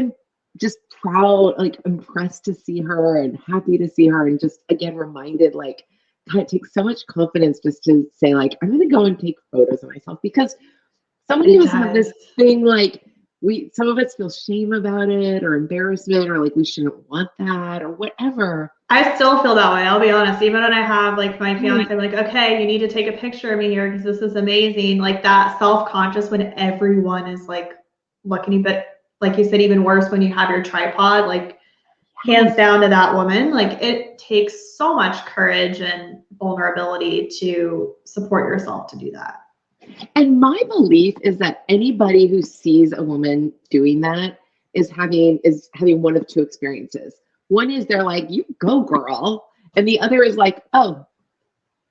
just proud, like impressed to see her and happy to see her, and just again reminded like, God, it takes so much confidence just to say like, I'm going to go and take photos of myself, because so many of us have this thing like some of us feel shame about it or embarrassment or like we shouldn't want that or whatever. I still feel that way. I'll be honest. Even when I have like my fiance, I'm like, okay, you need to take a picture of me here because this is amazing. Like that self-conscious when everyone is like looking at you. But like you said, even worse when you have your tripod, like hands down to that woman. Like it takes so much courage and vulnerability to support yourself to do that. And my belief is that anybody who sees a woman doing that is having one of two experiences. One is they're like, you go girl. And the other is like, oh,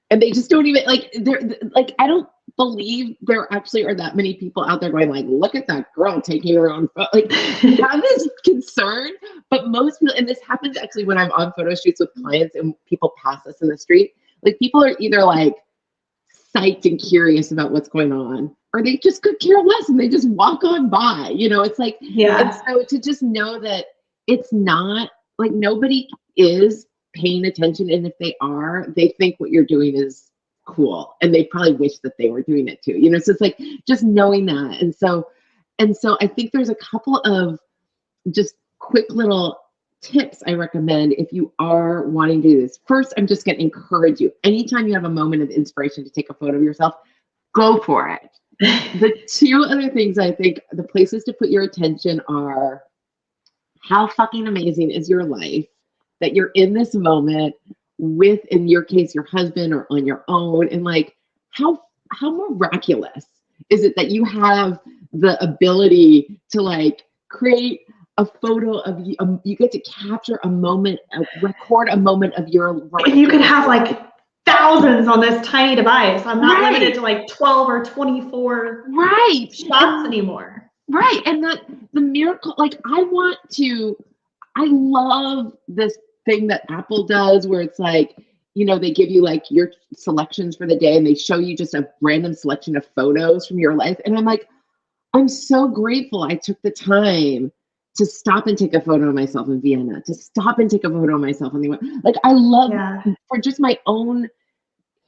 and they just don't even like, they're like, I don't believe there actually are that many people out there going like, look at that girl taking her own photo. Like have this concern, but most people, and this happens actually when I'm on photo shoots with clients and people pass us in the street, like people are either like psyched and curious about what's going on, or they just could care less and they just walk on by, you know, it's like, yeah. And so to just know that it's not like nobody is paying attention. And if they are, they think what you're doing is cool. And they probably wish that they were doing it too, you know? So it's like just knowing that. And so I think there's a couple of just quick little tips I recommend if you are wanting to do this. First, I'm just going to encourage you. Anytime you have a moment of inspiration to take a photo of yourself, go for it. The two other things I think the places to put your attention are how fucking amazing is your life that you're in this moment with, in your case, your husband or on your own, and like how miraculous is it that you have the ability to like create a photo of you, you get to capture a moment, record a moment of your life. And you can have like thousands on this tiny device. I'm not limited to like 12 or 24 shots anymore. Right. And that the miracle, like I love this thing that Apple does where it's like, you know, they give you like your selections for the day and they show you just a random selection of photos from your life. And I'm like, I'm so grateful I took the time to stop and take a photo of myself in Vienna, to stop and take a photo of myself on the like I love for just my own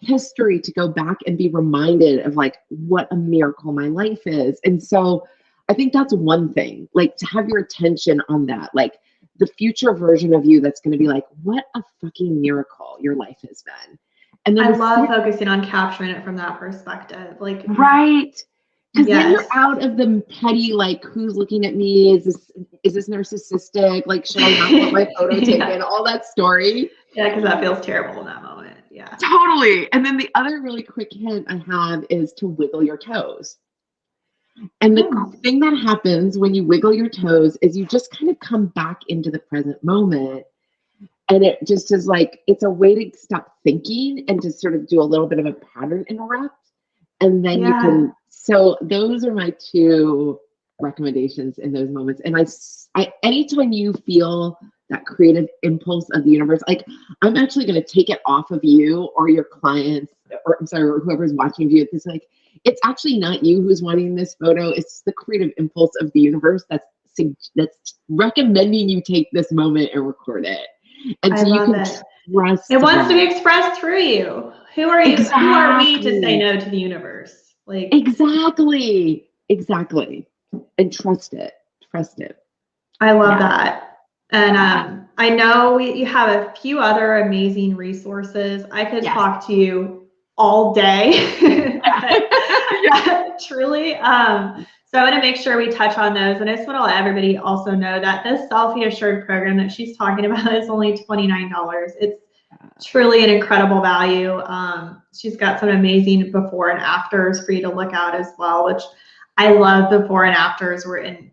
history to go back and be reminded of like what a miracle my life is. And so I think that's one thing, like to have your attention on that, like the future version of you that's going to be like, what a fucking miracle your life has been. And then I love focusing on capturing it from that perspective. Like, right. Because then you're out of the petty, like, who's looking at me? Is this narcissistic? Like, should I not put my photo taken? All that story. Yeah, because that feels terrible in that moment. Yeah. Totally. And then the other really quick hint I have is to wiggle your toes. And the thing that happens when you wiggle your toes is you just kind of come back into the present moment. And it just is like, it's a way to stop thinking and to sort of do a little bit of a pattern interrupt. And then you can, so those are my two recommendations in those moments. And I anytime you feel that creative impulse of the universe, like I'm actually going to take it off of you or your clients, or I'm sorry, or whoever's watching you. It's like, it's actually not you who's wanting this photo. It's the creative impulse of the universe that's recommending you take this moment and record it. And so you can trust it wants to be expressed through you. Who are you? Exactly. Who are we to say no to the universe? Like exactly. And trust it. I love that. And I know you have a few other amazing resources. I could talk to you all day. Truly. So I want to make sure we touch on those. And I just want to let everybody also know that this Selfie Assured program that she's talking about is only $29. It's truly an incredible value. She's got some amazing before and afters for you to look at as well, which I love. Before and afters were in.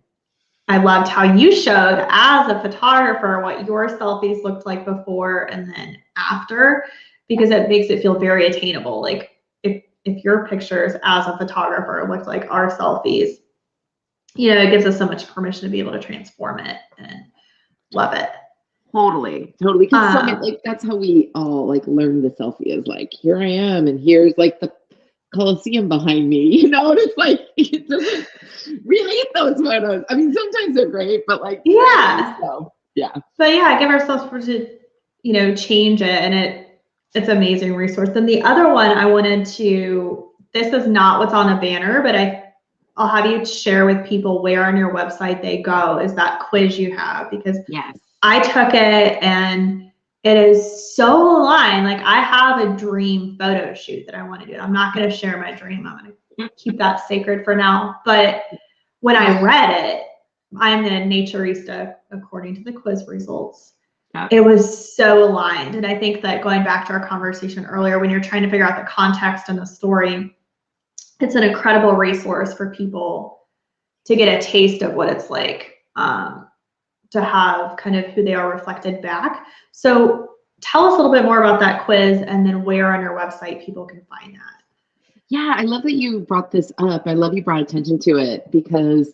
I loved how you showed as a photographer what your selfies looked like before and then after, because it makes it feel very attainable. Like if your pictures as a photographer looked like our selfies, you know, it gives us so much permission to be able to transform it and love it. Totally. Because like that's how we all like learn the selfie is like, here I am, and here's like the Coliseum behind me, you know, and it's like it doesn't really those photos. I mean, sometimes they're great, but like yeah, so, yeah. But yeah, give ourselves to, you know, change it, and it's an amazing resource. And the other one I wanted to, this is not what's on the banner, but I'll have you share with people where on your website they go, is that quiz you have, because yes. I took it and it is so aligned. Like I have a dream photo shoot that I want to do. I'm not going to share my dream. I'm going to keep that sacred for now. But when I read it, I'm the naturista according to the quiz results. It was so aligned. And I think that going back to our conversation earlier, when you're trying to figure out the context and the story, it's an incredible resource for people to get a taste of what it's like to have kind of who they are reflected back. So tell us a little bit more about that quiz, and then where on your website people can find that. Yeah, I love that you brought this up. I love you brought attention to it, because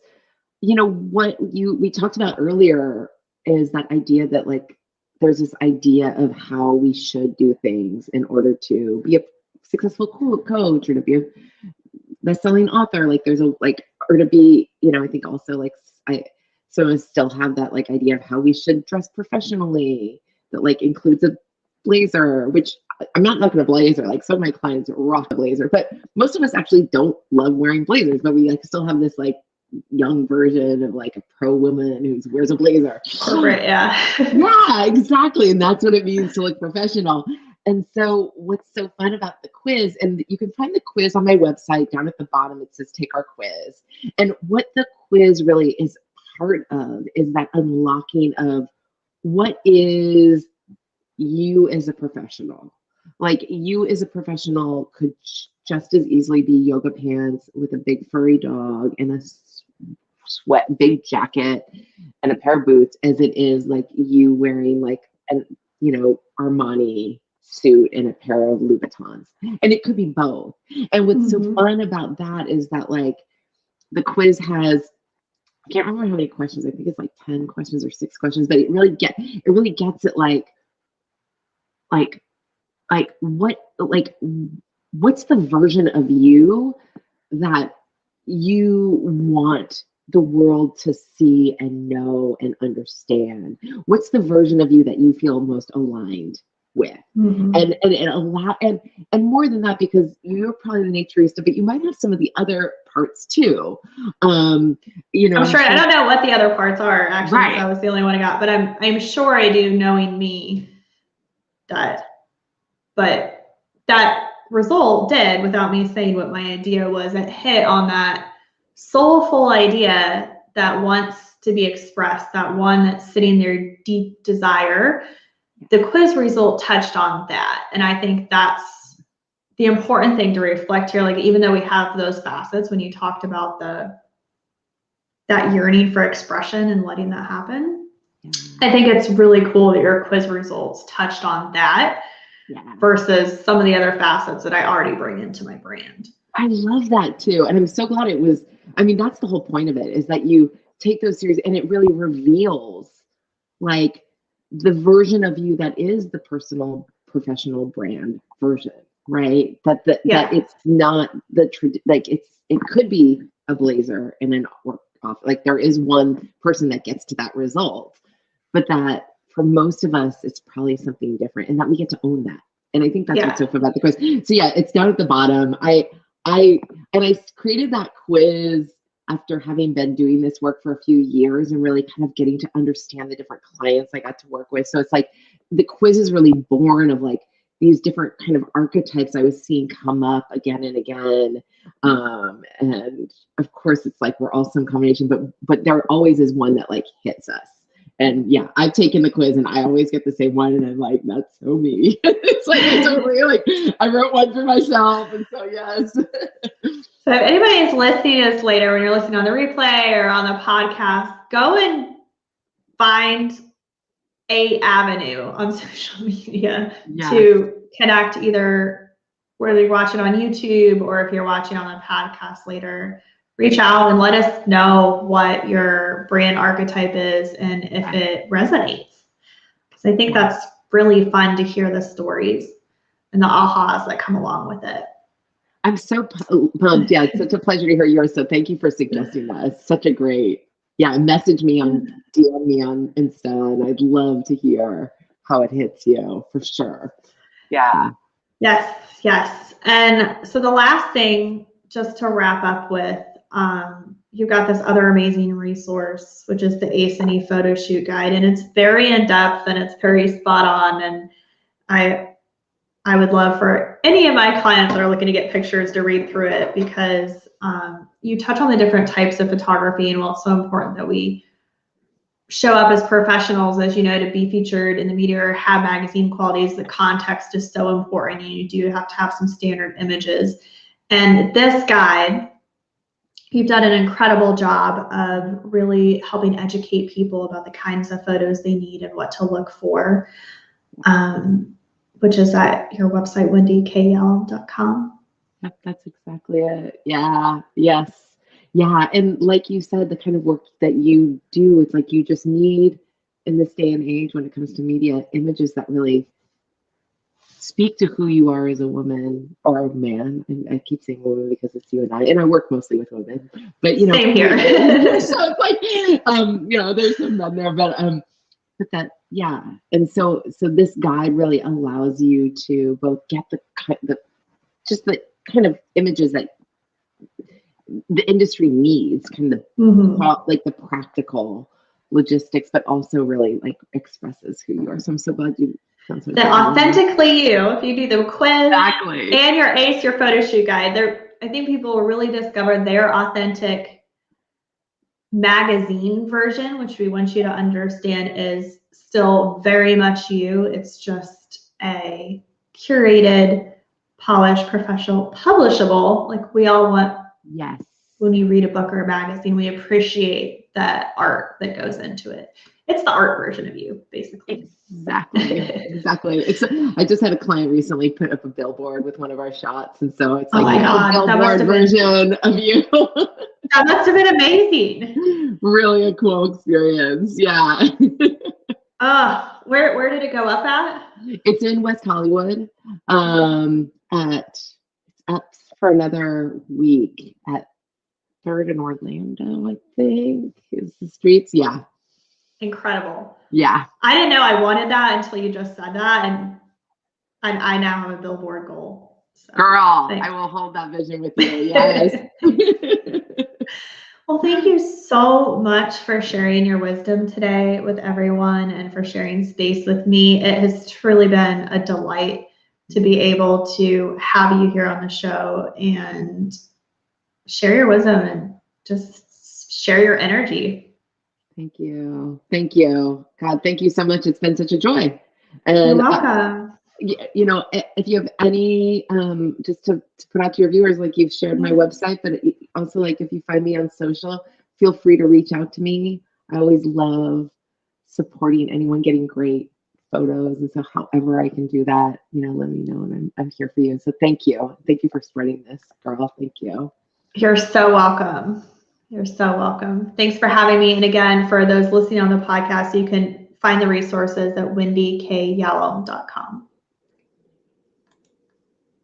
you know what we talked about earlier is that idea that like there's this idea of how we should do things in order to be a successful coach, or to be a best-selling author. Like there's a like, or to be, you know, I think also like some of us still have that like idea of how we should dress professionally that like includes a blazer, which I'm not looking at blazer. Like some of my clients rock a blazer, but most of us actually don't love wearing blazers, but we like still have this like young version of like a pro woman who wears a blazer. Corporate, yeah. Yeah, exactly. And that's what it means to look professional. And so what's so fun about the quiz, and you can find the quiz on my website down at the bottom, it says take our quiz. And what the quiz really is part of is that unlocking of what is you as a professional. Like you as a professional could just as easily be yoga pants with a big furry dog and a big jacket and a pair of boots as it is like you wearing like an, you know, Armani suit and a pair of Louboutins. And it could be both. And what's so fun about that is that like the quiz has, I can't remember how many questions. I think it's like 10 questions or 6 questions, but it really gets it like what's the version of you that you want the world to see and know and understand? What's the version of you that you feel most aligned with? And a lot, and more than that, because you're probably the naturista, but you might have some of the other parts too. You know, I'm sure, I don't know what the other parts are actually, right. That was the only one I got, but I'm sure I do, knowing me, that, but that result did, without me saying what my idea was, it hit on that soulful idea that wants to be expressed, that one that's sitting there, deep desire. The quiz result touched on that. And I think that's the important thing to reflect here. Like, even though we have those facets, when you talked about that yearning for expression and letting that happen, I think it's really cool that your quiz results touched on that versus some of the other facets that I already bring into my brand. I love that too. And I'm so glad it was, I mean, that's the whole point of it, is that you take those series and it really reveals like the version of you that is the personal professional brand version, right? That it's not like it could be a blazer and an work off. Like there is one person that gets to that result, but that for most of us, it's probably something different, and that we get to own that. And I think that's what's so fun about the quiz. So yeah, it's down at the bottom. I created that quiz after having been doing this work for a few years and really kind of getting to understand the different clients I got to work with. So it's like the quiz is really born of like these different kind of archetypes I was seeing come up again and again. And of course it's like we're all some combination, but there always is one that like hits us. And yeah, I've taken the quiz and I always get the same one, and I'm like, that's so me. It's like I totally like I wrote one for myself, and so yes. So if anybody is listening to this later, when you're listening on the replay or on the podcast, go and find a avenue on social media to connect, either whether you're watching on YouTube or if you're watching on the podcast later. Reach out and let us know what your brand archetype is and if it resonates. Because I think that's really fun to hear the stories and the ahas that come along with it. I'm so pumped. Yeah, it's such a pleasure to hear yours. So thank you for suggesting that. It's such a great, message me on, DM me on Insta, and I'd love to hear how it hits you for sure. Yeah. Yes. And so the last thing, just to wrap up with, you've got this other amazing resource, which is the Ace and E photo shoot guide, and it's very in depth and it's very spot on. And I would love for any of my clients that are looking to get pictures to read through it, because you touch on the different types of photography and why it's so important that we show up as professionals, as you know, to be featured in the media or have magazine qualities. The context is so important, and you do have to have some standard images. And this guide, you've done an incredible job of really helping educate people about the kinds of photos they need and what to look for, which is at your website, wendykayalom.com. Yep, that's exactly it. Yeah, yes. Yeah, and like you said, the kind of work that you do, it's like you just need, in this day and age when it comes to media, images that really speak to who you are as a woman or a man. And I keep saying woman because it's you and I work mostly with women, but Same here. So it's like, there's some men there, but that, yeah. And so this guide really allows you to both get the kind of images that the industry needs, kind of like the practical logistics, but also really like expresses who you are. So I'm so glad you. The authentically you, if you do the quiz and your ACE, your photo shoot guide, I think people will really discover their authentic magazine version, which we want you to understand is still very much you. It's just a curated, polished, professional, publishable. Like we all want. Yes. When you read a book or a magazine, we appreciate that art that goes into it. It's the art version of you, basically. Exactly. I just had a client recently put up a billboard with one of our shots, and so it's like a billboard version of you. That must have been amazing. Really a cool experience. Yeah. Where did it go up at? It's in West Hollywood. It's up for another week at 3rd and Orlando, I think, is the streets. Yeah. Incredible. Yeah. I didn't know I wanted that until you just said that, and I now have a billboard goal. So, girl, thanks. I will hold that vision with you. Yes. Well, thank you so much for sharing your wisdom today with everyone and for sharing space with me. It has truly been a delight to be able to have you here on the show and share your wisdom and just share your energy. Thank you. God, thank you so much. It's been such a joy. And you're welcome. If you have any, just to put out to your viewers, like you've shared my website, but also like if you find me on social, feel free to reach out to me. I always love supporting anyone getting great photos. And so however I can do that, let me know, and I'm here for you. So thank you. Thank you for spreading this, girl. Thank you. You're so welcome. You're so welcome. Thanks for having me. And again, for those listening on the podcast, you can find the resources at wendykayalom.com.